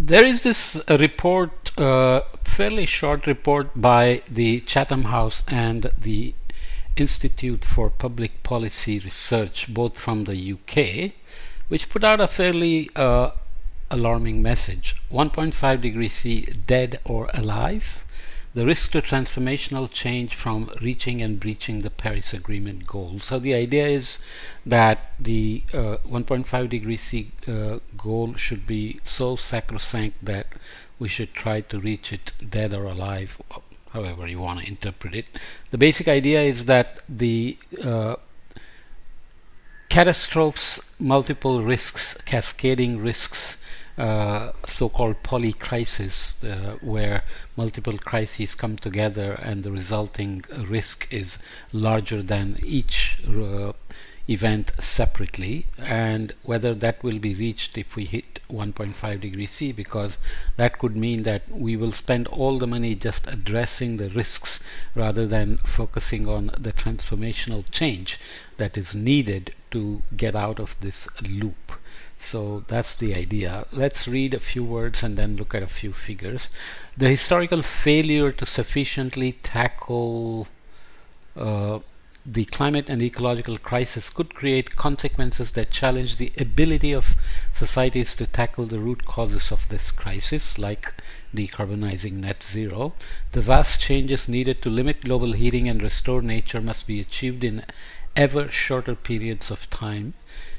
There is this report, fairly short report by the Chatham House and the Institute for Public Policy Research, both from the UK, which put out a fairly alarming message. 1.5 degrees C, dead or alive? The risk to transformational change from reaching and breaching the Paris Agreement goals. So the idea is that the 1.5 degrees C goal should be so sacrosanct that we should try to reach it dead or alive, however you want to interpret it. The basic idea is that the catastrophes, multiple risks, cascading risks, so-called polycrisis, where multiple crises come together and the resulting risk is larger than each event separately, and whether that will be reached if we hit 1.5 degrees C, because that could mean that we will spend all the money just addressing the risks rather than focusing on the transformational change that is needed to get out of this loop. So that's the idea. Let's read a few words and then look at a few figures. The historical failure to sufficiently tackle the climate and ecological crisis could create consequences that challenge the ability of societies to tackle the root causes of this crisis, like decarbonizing net zero. The vast changes needed to limit global heating and restore nature must be achieved in ever shorter periods of time.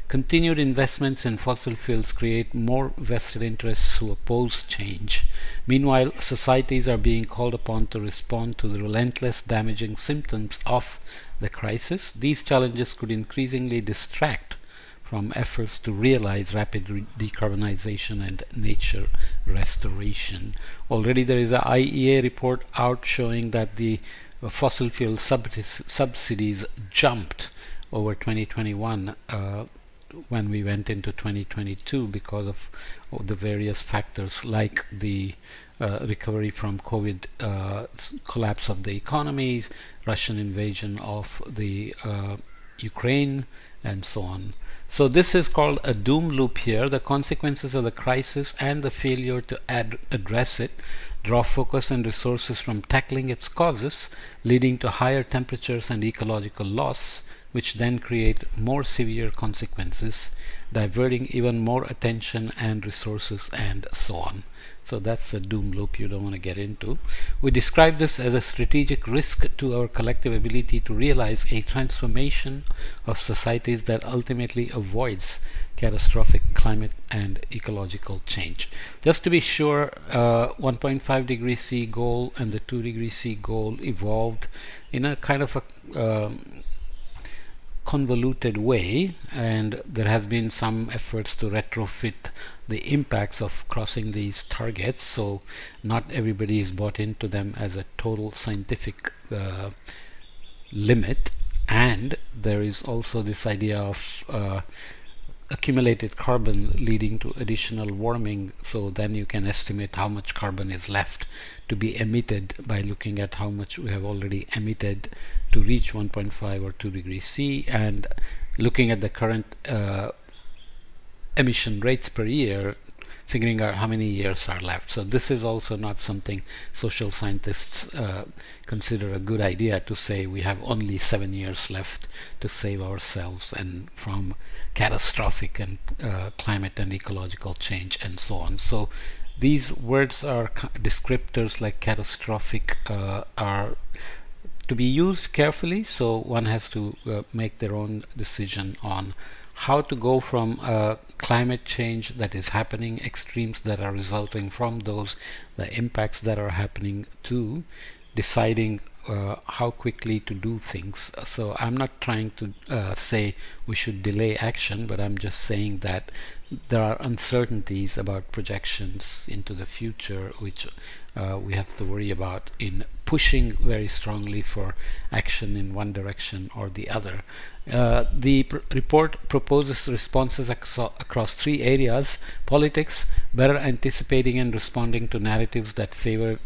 Continued investments in fossil fuels create more vested interests who oppose change. Meanwhile, societies are being called upon to respond to the relentless damaging symptoms of the crisis. These challenges could increasingly distract from efforts to realize rapid decarbonization and nature restoration. Already there is an IEA report out showing that the fossil fuel subsidies jumped over 2021 when we went into 2022 because of the various factors like the recovery from COVID, collapse of the economies, Russian invasion of the Ukraine, and so on. So this is called a doom loop here. The consequences of the crisis and the failure to address it draw focus and resources from tackling its causes, leading to higher temperatures and ecological loss, which then create more severe consequences, diverting even more attention and resources, and so on. So that's the doom loop you don't want to get into. We describe this as a strategic risk to our collective ability to realize a transformation of societies that ultimately avoids catastrophic climate and ecological change. Just to be sure, 1.5 degrees C goal and the 2 degrees C goal evolved in a kind of a convoluted way, and there has been some efforts to retrofit the impacts of crossing these targets, so not everybody is bought into them as a total scientific limit. And there is also this idea of accumulated carbon leading to additional warming, so then you can estimate how much carbon is left to be emitted by looking at how much we have already emitted to reach 1.5 or 2 degrees C, and looking at the current emission rates per year, figuring out how many years are left. So this is also not something social scientists consider a good idea, to say we have only 7 years left to save ourselves and from catastrophic and climate and ecological change and so on. So these words are descriptors like catastrophic are to be used carefully, so one has to make their own decision on how to go from climate change that is happening, extremes that are resulting from those, the impacts that are happening, to deciding how quickly to do things. So I'm not trying to say we should delay action, but I'm just saying that there are uncertainties about projections into the future which we have to worry about in pushing very strongly for action in one direction or the other. The report proposes responses across 3 areas: politics, better anticipating and responding to narratives that favor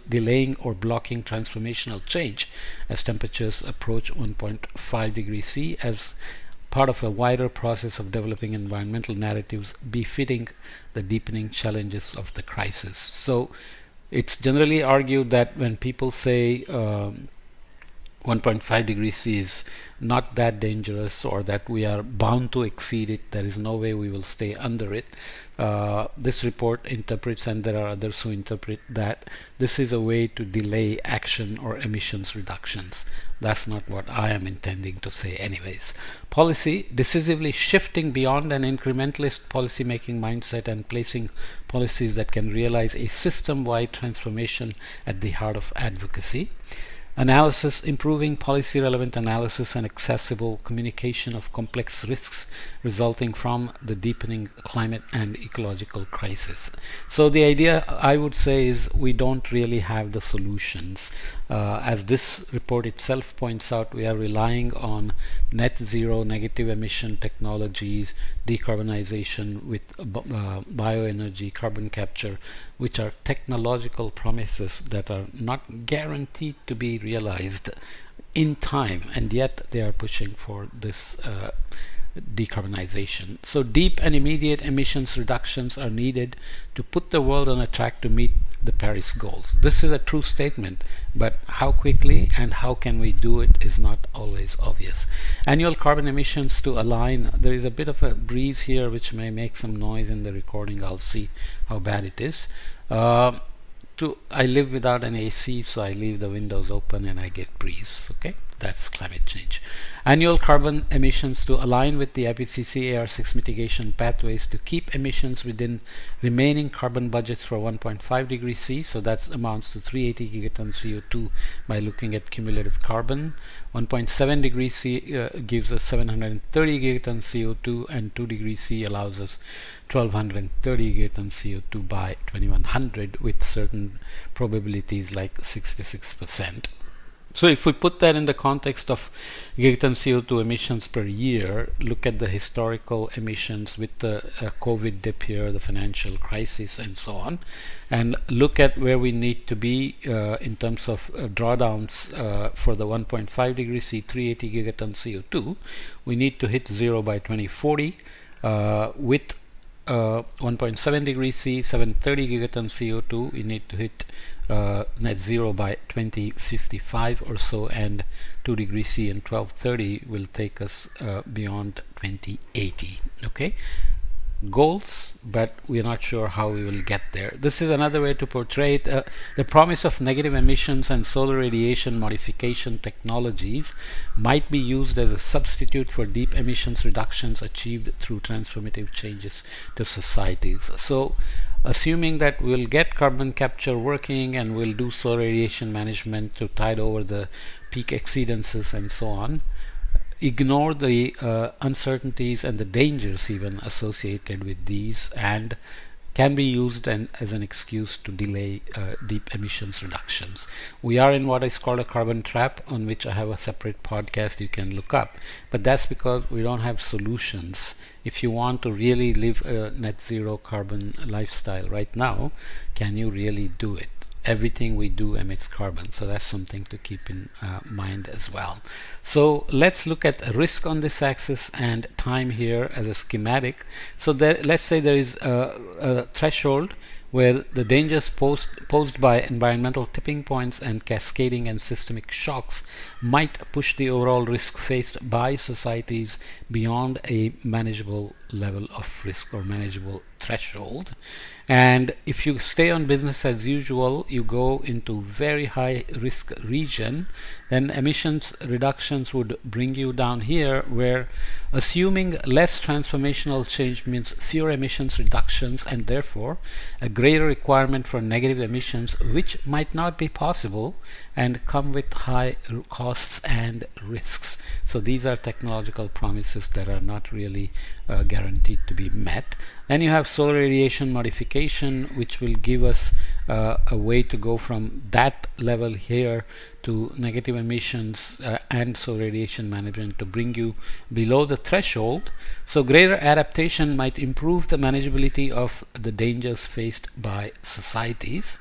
delaying or blocking transformational change as temperatures approach 1.5 degrees C, as part of a wider process of developing environmental narratives befitting the deepening challenges of the crisis. So it's generally argued that when people say 1.5 degrees C is not that dangerous, or that we are bound to exceed it, there is no way we will stay under it. This report interprets, and there are others who interpret, that this is a way to delay action or emissions reductions. That's not what I am intending to say anyways. Policy, decisively shifting beyond an incrementalist policy-making mindset and placing policies that can realize a system-wide transformation at the heart of advocacy. Analysis, improving policy relevant analysis and accessible communication of complex risks resulting from the deepening climate and ecological crisis. So the idea, I would say, is we don't really have the solutions. As this report itself points out, we are relying on net zero negative emission technologies, decarbonization with bioenergy, carbon capture, which are technological promises that are not guaranteed to be realized in time, and yet they are pushing for this decarbonization. So deep and immediate emissions reductions are needed to put the world on a track to meet the Paris goals. This is a true statement, but how quickly and how can we do it is not always obvious. Annual carbon emissions to align. There is a bit of a breeze here which may make some noise in the recording. I'll see how bad it is. I live without an AC, so I leave the windows open and I get breeze. Okay, that's climate change. Annual carbon emissions to align with the IPCC AR6 mitigation pathways to keep emissions within remaining carbon budgets for 1.5 degrees C. So that amounts to 380 gigatons CO2 by looking at cumulative carbon. 1.7 degrees C gives us 730 gigatons CO2, and 2 degrees C allows us 1230 gigatons CO2 by 2100 with certain probabilities like 66%. So if we put that in the context of gigaton CO2 emissions per year, look at the historical emissions with the COVID dip here, the financial crisis and so on, and look at where we need to be in terms of drawdowns for the 1.5 degrees C, 380 gigaton CO2, we need to hit zero by 2040 with 1.7 degrees C, 730 gigaton CO2, we need to hit net zero by 2055 or so, and 2 degrees C and 1230 will take us beyond 2080. Okay, goals, but we're not sure how we will get there. This is another way to portray it. The promise of negative emissions and solar radiation modification technologies might be used as a substitute for deep emissions reductions achieved through transformative changes to societies. So assuming that we'll get carbon capture working and we'll do solar radiation management to tide over the peak exceedances and so on, ignore the uncertainties and the dangers even associated with these, and can be used as an excuse to delay deep emissions reductions. We are in what is called a carbon trap, on which I have a separate podcast you can look up, but that's because we don't have solutions. If you want to really live a net zero carbon lifestyle right now, can you really do it? Everything we do emits carbon, so that's something to keep in mind as well. So let's look at risk on this axis and time here as a schematic. So let's say there is a threshold where the dangers posed by environmental tipping points and cascading and systemic shocks might push the overall risk faced by societies beyond a manageable level of risk or manageable threshold. And if you stay on business as usual, you go into very high risk region, then emissions reductions would bring you down here, where assuming less transformational change means fewer emissions reductions and therefore a greater requirement for negative emissions, which might not be possible and come with high costs and risks. So these are technological promises that are not really guaranteed to be met. Then you have solar radiation modification, which will give us a way to go from that level here to negative emissions and solar radiation management to bring you below the threshold. So greater adaptation might improve the manageability of the dangers faced by societies.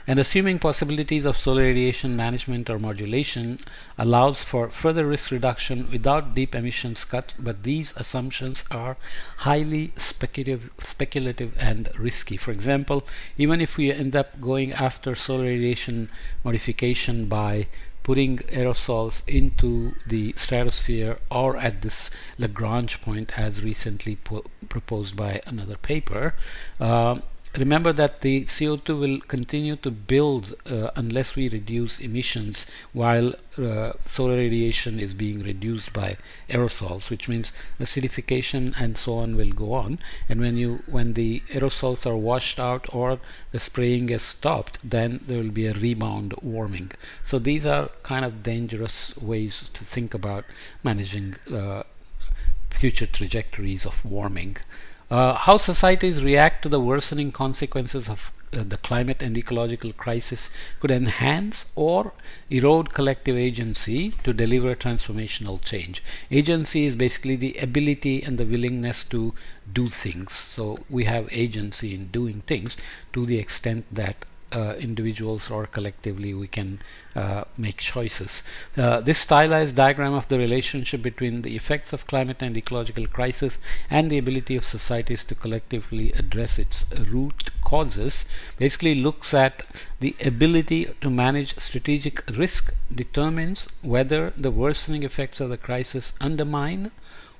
And assuming possibilities of solar radiation management or modulation allows for further risk reduction without deep emissions cuts, but these assumptions are highly speculative and risky. For example, even if we end up going after solar radiation modification by putting aerosols into the stratosphere or at this Lagrange point as recently proposed by another paper, remember that the CO2 will continue to build unless we reduce emissions while solar radiation is being reduced by aerosols, which means acidification and so on will go on. And when the aerosols are washed out or the spraying is stopped, then there will be a rebound warming. So these are kind of dangerous ways to think about managing future trajectories of warming. How societies react to the worsening consequences of the climate and ecological crisis could enhance or erode collective agency to deliver transformational change. Agency is basically the ability and the willingness to do things. So we have agency in doing things to the extent that individuals or collectively we can make choices. This stylized diagram of the relationship between the effects of climate and ecological crisis and the ability of societies to collectively address its root causes basically looks at the ability to manage strategic risk, determines whether the worsening effects of the crisis undermine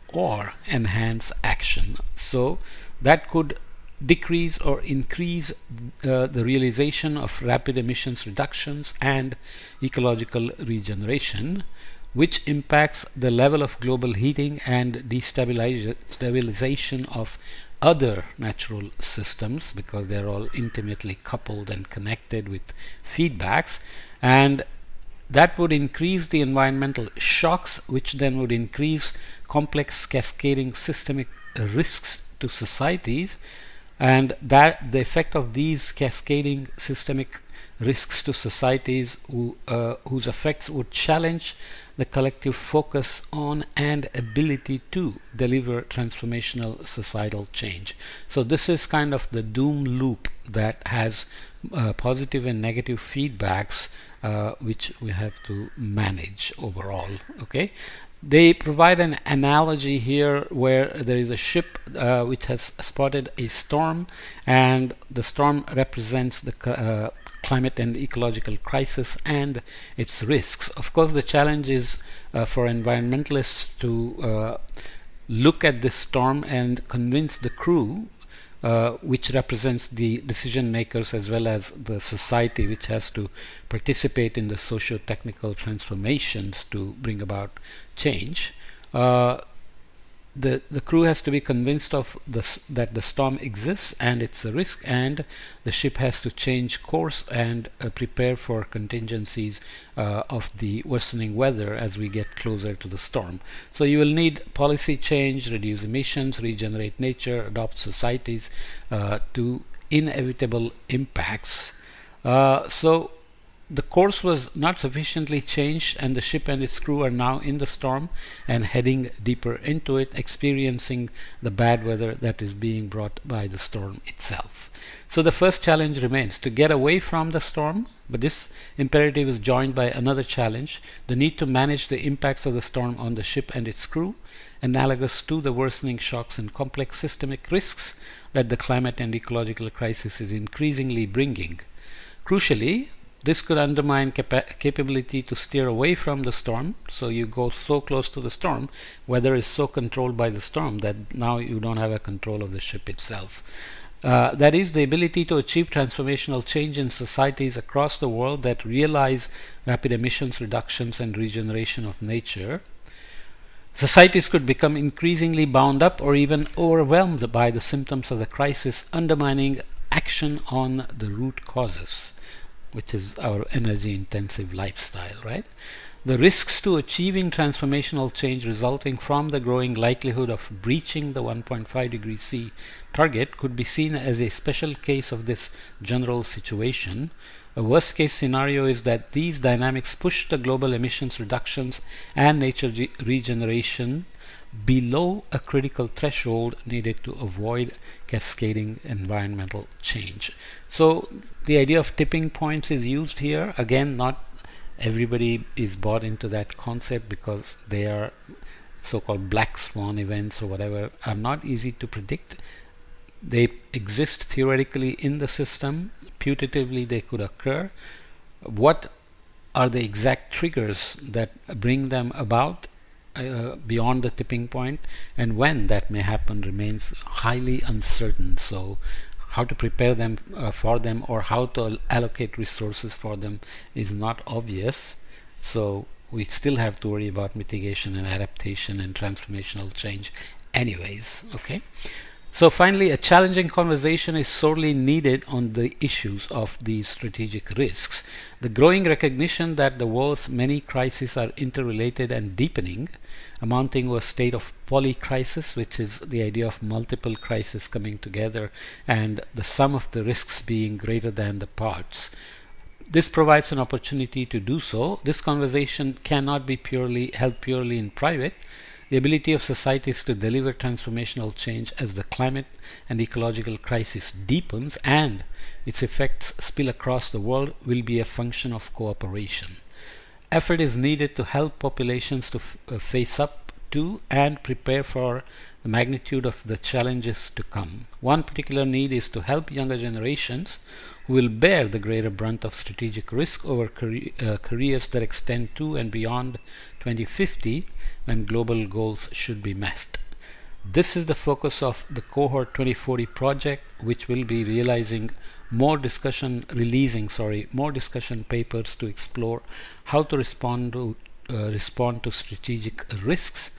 or enhance action. So that could decrease or increase the realization of rapid emissions reductions and ecological regeneration, which impacts the level of global heating and destabilization of other natural systems, because they're all intimately coupled and connected with feedbacks, and that would increase the environmental shocks, which then would increase complex cascading systemic risks to societies, and that the effect of these cascading systemic risks to societies whose effects would challenge the collective focus on and ability to deliver transformational societal change. So this is kind of the doom loop that has positive and negative feedbacks which we have to manage overall. Okay. They provide an analogy here where there is a ship which has spotted a storm, and the storm represents the climate and ecological crisis and its risks. Of course, the challenge is for environmentalists to look at this storm and convince the crew, which represents the decision makers as well as the society, which has to participate in the socio-technical transformations to bring about change. The crew has to be convinced of that the storm exists and it's a risk, and the ship has to change course and prepare for contingencies of the worsening weather as we get closer to the storm. So you will need policy change, reduce emissions, regenerate nature, adopt societies to inevitable impacts. So the course was not sufficiently changed, and the ship and its crew are now in the storm and heading deeper into it, experiencing the bad weather that is being brought by the storm itself. So the first challenge remains to get away from the storm, but this imperative is joined by another challenge, the need to manage the impacts of the storm on the ship and its crew, analogous to the worsening shocks and complex systemic risks that the climate and ecological crisis is increasingly bringing. Crucially, this could undermine capability to steer away from the storm. So you go so close to the storm, weather is so controlled by the storm that now you don't have a control of the ship itself. That is, the ability to achieve transformational change in societies across the world that realize rapid emissions reductions and regeneration of nature. Societies could become increasingly bound up or even overwhelmed by the symptoms of the crisis, undermining action on the root causes, which is our energy-intensive lifestyle, right? The risks to achieving transformational change resulting from the growing likelihood of breaching the 1.5 degrees C target could be seen as a special case of this general situation. A worst-case scenario is that these dynamics push the global emissions reductions and nature regeneration below a critical threshold needed to avoid cascading environmental change. So the idea of tipping points is used here. Again, not everybody is bought into that concept because they are so-called black swan events or whatever are not easy to predict. They exist theoretically in the system. Putatively they could occur. What are the exact triggers that bring them about beyond the tipping point, and when that may happen remains highly uncertain. So how to prepare them for them, or how to allocate resources for them, is not obvious. So we still have to worry about mitigation and adaptation and transformational change anyways. Okay. So finally, a challenging conversation is sorely needed on the issues of these strategic risks. The growing recognition that the world's many crises are interrelated and deepening, amounting to a state of polycrisis, which is the idea of multiple crises coming together and the sum of the risks being greater than the parts. This provides an opportunity to do so. This conversation cannot be held purely in private. The ability of societies to deliver transformational change as the climate and ecological crisis deepens and its effects spill across the world will be a function of cooperation. Effort is needed to help populations to face up to and prepare for the magnitude of the challenges to come. One particular need is to help younger generations who will bear the greater brunt of strategic risk over careers that extend to and beyond 2050, when global goals should be met. This is the focus of the Cohort 2040 project, which will be releasing more discussion papers to explore how to respond to strategic risks.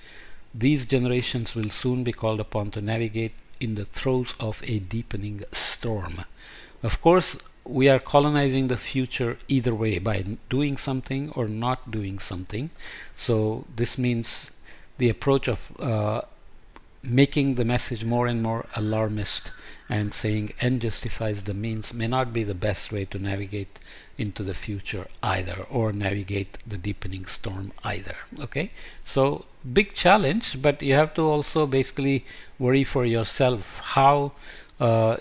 These generations will soon be called upon to navigate in the throes of a deepening storm. Of course, we are colonizing the future either way, by doing something or not doing something. So this means the approach of making the message more and more alarmist and saying end justifies the means may not be the best way to navigate into the future either, or navigate the deepening storm either. Okay, so big challenge, but you have to also basically worry for yourself how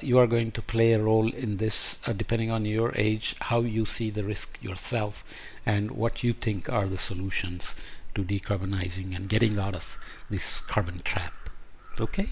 you are going to play a role in this, depending on your age, how you see the risk yourself, and what you think are the solutions to decarbonizing and getting out of this carbon trap. Okay.